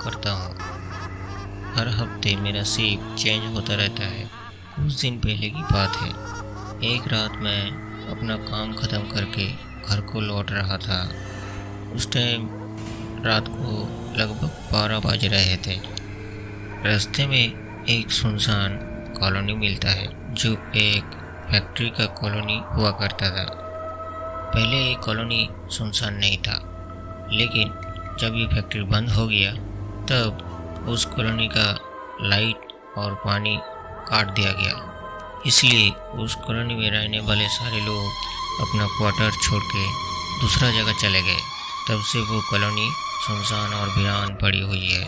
करता हूँ। हर हफ्ते मेरा शिफ्ट चेंज होता रहता है। कुछ दिन पहले की बात है, एक रात मैं अपना काम ख़त्म करके घर को लौट रहा था। उस टाइम रात को लगभग 12 बज रहे थे। रास्ते में एक सुनसान कॉलोनी मिलता है, जो एक फैक्ट्री का कॉलोनी हुआ करता था। पहले ये कॉलोनी सुनसान नहीं था, लेकिन जब ये फैक्ट्री बंद हो गया तब उस कॉलोनी का लाइट और पानी काट दिया गया। इसलिए उस कॉलोनी में रहने वाले सारे लोग अपना क्वार्टर छोड़ के दूसरा जगह चले गए। तब से वो कॉलोनी सुनसान और वीरान पड़ी हुई है।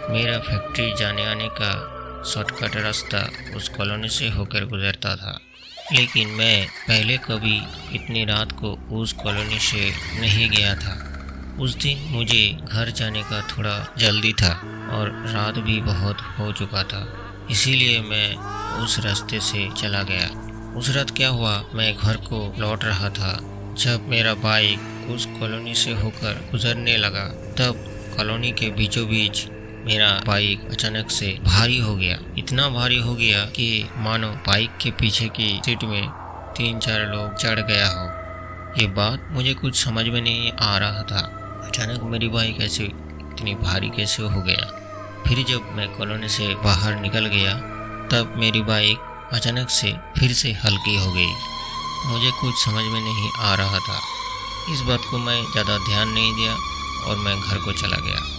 मेरा फैक्ट्री जाने आने का शॉर्टकट रास्ता उस कॉलोनी से होकर गुजरता था, लेकिन मैं पहले कभी इतनी रात को उस कॉलोनी से नहीं गया था। उस दिन मुझे घर जाने का थोड़ा जल्दी था और रात भी बहुत हो चुका था, इसीलिए मैं उस रास्ते से चला गया। उस रात क्या हुआ, मैं घर को लौट रहा था। जब मेरा बाइक उस कॉलोनी से होकर गुजरने लगा, तब कॉलोनी के बीचों बीच मेरा बाइक अचानक से भारी हो गया। इतना भारी हो गया कि मानो बाइक के पीछे की सीट में 3-4 लोग चढ़ गया हो। ये बात मुझे कुछ समझ में नहीं आ रहा था। अचानक मेरी बाइक ऐसे इतनी भारी कैसे हो गया। फिर जब मैं कॉलोनी से बाहर निकल गया, तब मेरी बाइक अचानक से फिर से हल्की हो गई। मुझे कुछ समझ में नहीं आ रहा था। इस बात को मैं ज़्यादा ध्यान नहीं दिया और मैं घर को चला गया।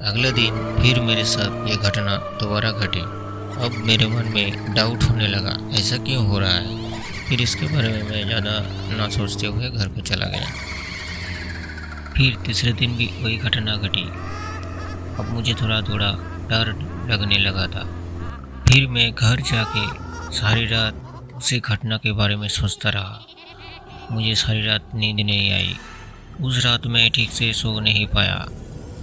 अगले दिन फिर मेरे साथ ये घटना दोबारा घटी। अब मेरे मन में डाउट होने लगा, ऐसा क्यों हो रहा है। फिर इसके बारे में मैं ज़्यादा ना सोचते हुए घर को चला गया। फिर तीसरे दिन भी वही घटना घटी। अब मुझे थोड़ा थोड़ा डर लगने लगा था। फिर मैं घर जाके सारी रात उसी घटना के बारे में सोचता रहा। मुझे सारी रात नींद नहीं आई। उस रात मैं ठीक से सो नहीं पाया,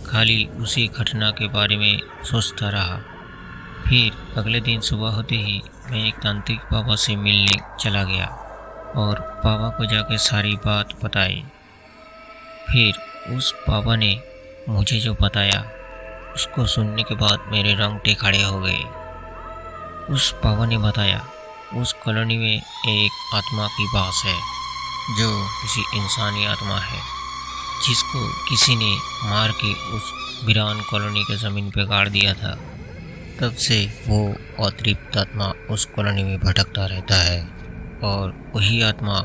खाली उसी घटना के बारे में सोचता रहा। फिर अगले दिन सुबह होते ही मैं एक तांत्रिक बाबा से मिलने चला गया और बाबा को जाके सारी बात बताई। फिर उस बाबा ने मुझे जो बताया, उसको सुनने के बाद मेरे रोंगटे खड़े हो गए। उस बाबा ने बताया, उस कॉलोनी में एक आत्मा की वास है, जो किसी इंसानी आत्मा है, जिसको किसी ने मार के उस वीरान कॉलोनी के ज़मीन पे गाड़ दिया था। तब से वो अतृप्त आत्मा उस कॉलोनी में भटकता रहता है और वही आत्मा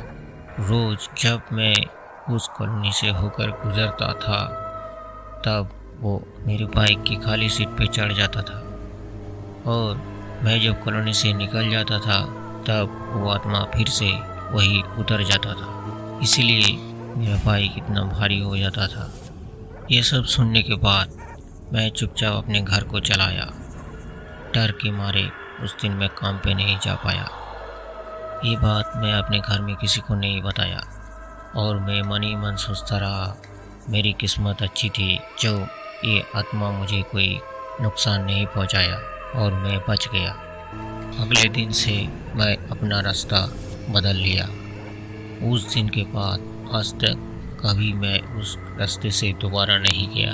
रोज़ जब मैं उस कॉलोनी से होकर गुजरता था, तब वो मेरी बाइक की खाली सीट पे चढ़ जाता था और मैं जब कॉलोनी से निकल जाता था, तब वो आत्मा फिर से वही उतर जाता था। इसीलिए मेरा बाइक इतना भारी हो जाता था। ये सब सुनने के बाद मैं चुपचाप अपने घर को चला आया। डर के मारे उस दिन मैं काम पे नहीं जा पाया। ये बात मैं अपने घर में किसी को नहीं बताया और मैं मन ही मन सोचता रहा, मेरी किस्मत अच्छी थी जो ये आत्मा मुझे कोई नुकसान नहीं पहुंचाया और मैं बच गया। अगले दिन से मैं अपना रास्ता बदल लिया। उस दिन के बाद आज तक कभी मैं उस रास्ते से दोबारा नहीं गया।